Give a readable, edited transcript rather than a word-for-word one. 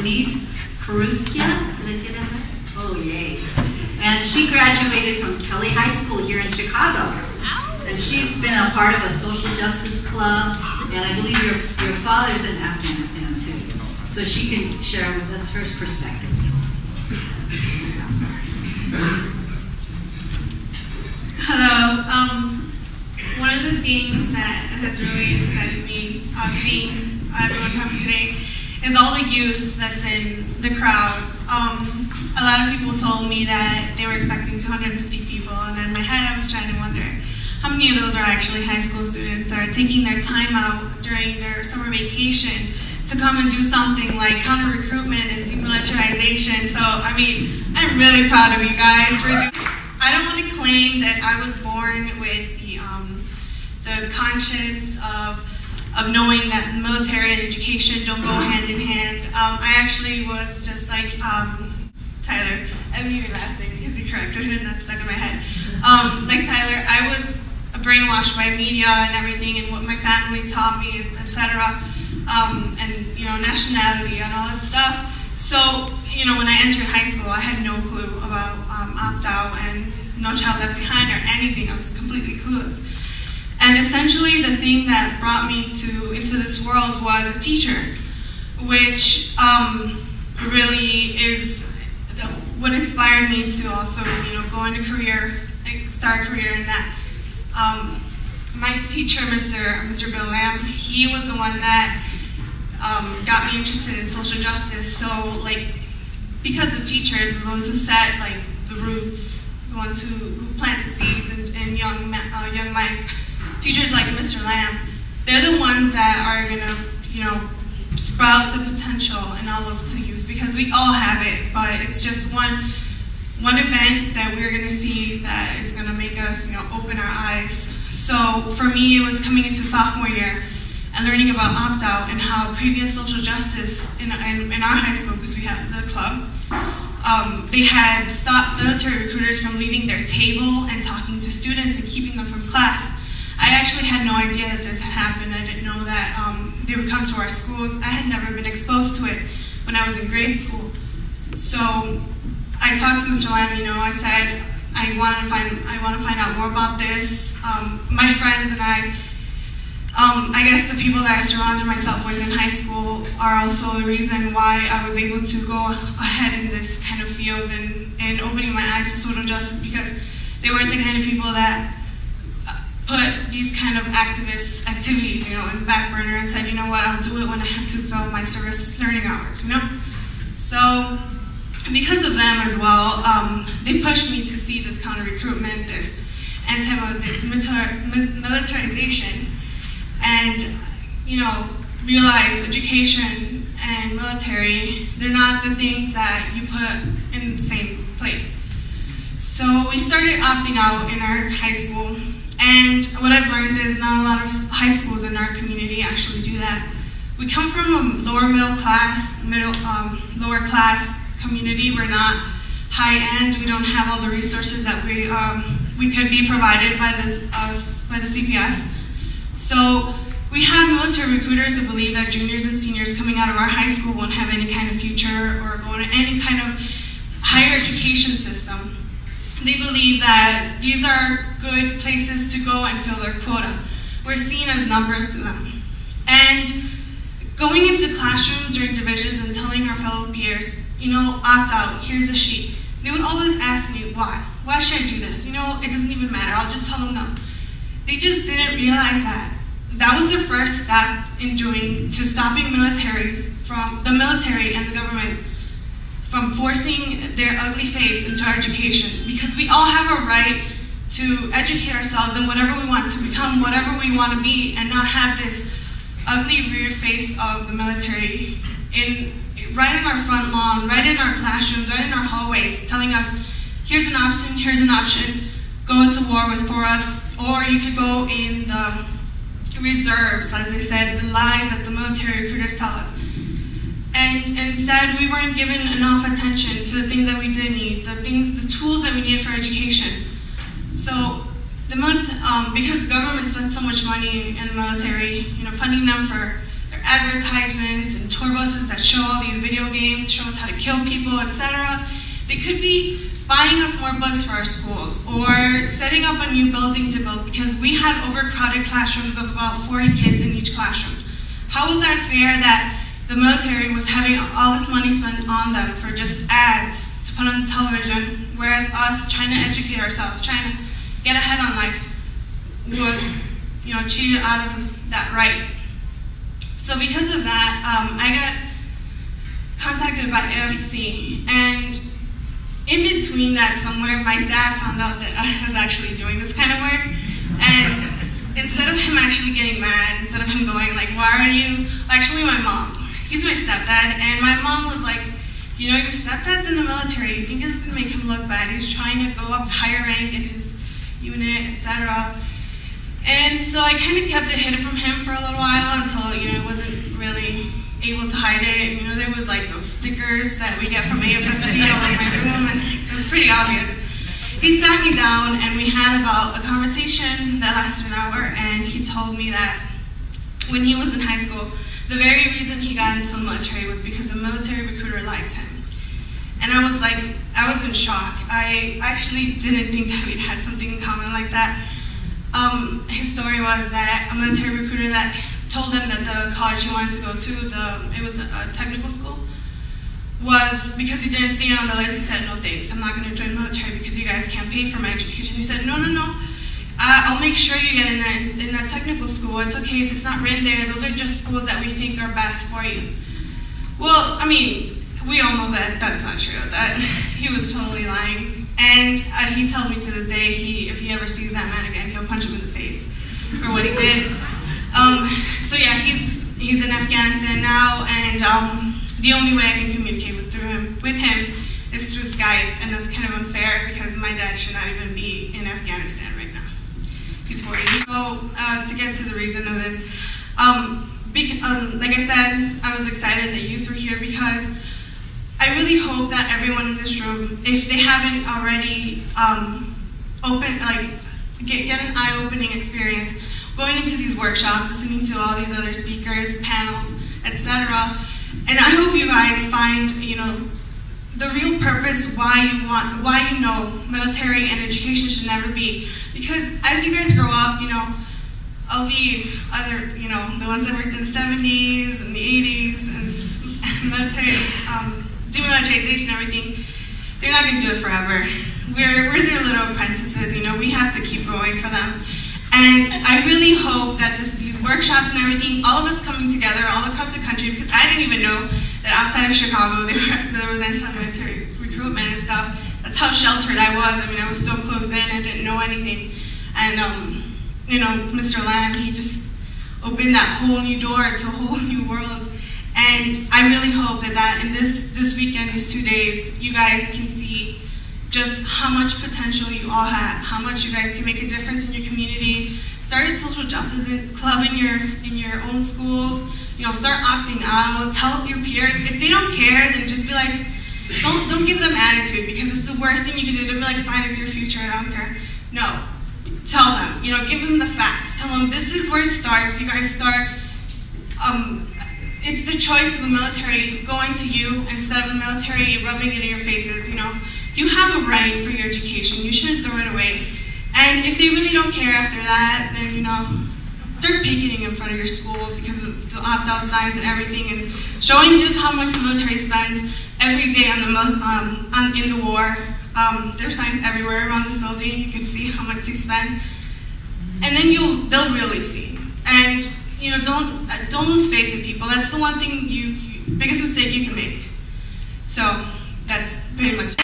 Denise Ferrustia. Did I say that right? Oh, yay. And she graduated from Kelly High School here in Chicago. And she's been a part of a social justice club, and I believe your father's in Afghanistan too. So she can share with us her perspectives. Hello. One of the things that has really excited me seeing everyone come today is all the youth that's in the crowd. A lot of people told me that they were expecting 250 people, and in my head I was trying to wonder how many of those are actually high school students that are taking their time out during their summer vacation to come and do something like Counter-Recruitment and De-Militarization. So, I mean, I'm really proud of you guys for doing. I don't want to claim that I was born with the conscience of knowing that military and education don't go hand in hand. I actually was just like Tyler. I'm leaving last name because you corrected it and that's stuck in my head. Like Tyler, I was brainwashed by media and everything and what my family taught me, etc. And you know, nationality and all that stuff. So, you know, when I entered high school, I had no clue about opt-out and No Child Left Behind or anything. I was completely clueless. And essentially the thing that brought me into this world was a teacher, which really is what inspired me to also, you know, go into career, start a career in that. My teacher, Mr. Bill Lamb, he was the one that got me interested in social justice. So, like, because of teachers, the ones who set like the roots, the ones who plant the seeds in young minds, teachers like Mr. Lamb, they're the ones that are gonna, you know, sprout the potential in all of the youth, because we all have it, but it's just one event that we're gonna see that is gonna make us, you know, open our eyes. So for me, it was coming into sophomore year and learning about opt-out and how previous social justice in our high school, because we had the club, they had stopped military recruiters from leaving their table and talking to students and keeping them from class. I actually had no idea that this had happened. I didn't know that they would come to our schools. I had never been exposed to it when I was in grade school. So I talked to Mr. Lamb, you know, I said, I want to find out more about this. My friends and I guess the people that I surrounded myself with in high school are also the reason why I was able to go ahead in this kind of field and opening my eyes to social justice, because they weren't the kind of people that put these kind of activist activities, you know, in the back burner and said, you know what, I'll do it when I have to fill my service learning hours, you know? So because of them as well, they pushed me to see this counter-recruitment, this anti-militarization, and, you know, realize education and military, they're not the things that you put in the same plate. So we started opting out in our high school, and what I've learned is not a lot of high schools in our community actually do that. We come from a lower class community. We're not high end. We don't have all the resources that we could be provided by the CPS. So we have military recruiters who believe that juniors and seniors coming out of our high school won't have any kind of future or go into any kind of higher education system. They believe that these are good places to go and fill their quota. We're seen as numbers to them. And going into classrooms during divisions and telling our fellow peers, you know, opt out, here's a sheet. They would always ask me, why? Why should I do this? You know, it doesn't even matter, I'll just tell them no. They just didn't realize that. That was the first step in stopping the military and the government from forcing their ugly face into our education, because we all have a right to educate ourselves in whatever we want, to become whatever we want to be, and not have this ugly rear face of the military right in our front lawn, right in our classrooms, right in our hallways, telling us, here's an option, go into war for us, or you could go in the reserves, as they said, the lies that the military recruiters tell us. And instead, we weren't given enough attention to the things that we did need, the tools that we needed for education. So, because the government spent so much money in the military, you know, funding them for their advertisements and tour buses that show all these video games, show us how to kill people, etc. They could be buying us more books for our schools, or setting up a new building to build, because we had overcrowded classrooms of about 40 kids in each classroom. How was that fair that the military was having all this money spent on them for just ads to put on the television, whereas us trying to educate ourselves, trying to get ahead on life, was, cheated out of that right? So because of that, I got contacted by AFC, and in between that somewhere, my dad found out that I was actually doing this kind of work, and instead of him actually getting mad, instead of him going like, why are you, actually my mom, he's my stepdad, and my mom was like, your stepdad's in the military, you think this is going to make him look bad, he's trying to go up higher rank in his unit, etc. And so I kind of kept it hidden from him for a little while until, I wasn't really able to hide it. There was like those stickers that we get from AFSC all over my room, and it was pretty obvious. He sat me down and we had about a conversation that lasted an hour, and he told me that when he was in high school, the very reason he got into the military was because a military recruiter lied to him. And I was in shock. I actually didn't think that we'd had something in common like that. His story was that a military recruiter that told him that the college he wanted to go to, it was a technical school, was because he didn't see it on the list. He said, no thanks, I'm not going to join the military because you guys can't pay for my education. He said, no, I'll make sure you get in that technical school. It's okay if it's not written there. Those are just schools that we think are best for you. Well, we all know that that's not true, that he was totally lying. And he tells me to this day, if he ever sees that man again, he'll punch him in the face for what he did. So yeah, he's in Afghanistan now, and the only way I can communicate with him is through Skype, and that's kind of unfair because my dad should not even be in Afghanistan right now. He's 40. So to get to the reason of this, like I said, I was excited that youth were here because I really hope that everyone in this room, if they haven't already get an eye-opening experience, going into these workshops, listening to all these other speakers, panels, etc. And I hope you guys find, the real purpose why you know military and education should never be. Because as you guys grow up, all the other, the ones that worked in the 70s and the 80s and military, De-Militarization and everything, they're not going to do it forever. We're their little apprentices, we have to keep going for them. And I really hope that these workshops and everything, all of us coming together all across the country, because I didn't even know that outside of Chicago there was anti-military recruitment and stuff. That's how sheltered I was. I was so closed in, I didn't know anything. And, Mr. Lamb, he just opened that whole new door to a whole new world. And I really hope that in this weekend, these 2 days, you guys can see just how much potential you all have, how much you guys can make a difference in your community. Start a social justice club in your own schools. Start opting out. Tell your peers. If they don't care, then just be like, don't give them attitude, because it's the worst thing you can do. They'll be like, fine, it's your future, I don't care. No, tell them. Give them the facts. Tell them this is where it starts. You guys start. It's the choice of the military going to you instead of the military rubbing it in your faces. You have a right for your education. You shouldn't throw it away. And if they really don't care after that, then start picketing in front of your school because of the opt-out signs and everything, and showing just how much the military spends every day in the war. There's signs everywhere around this building. You can see how much they spend, and then they'll really see. And don't lose faith in people. That's the one thing biggest mistake you can make. So that's pretty much it.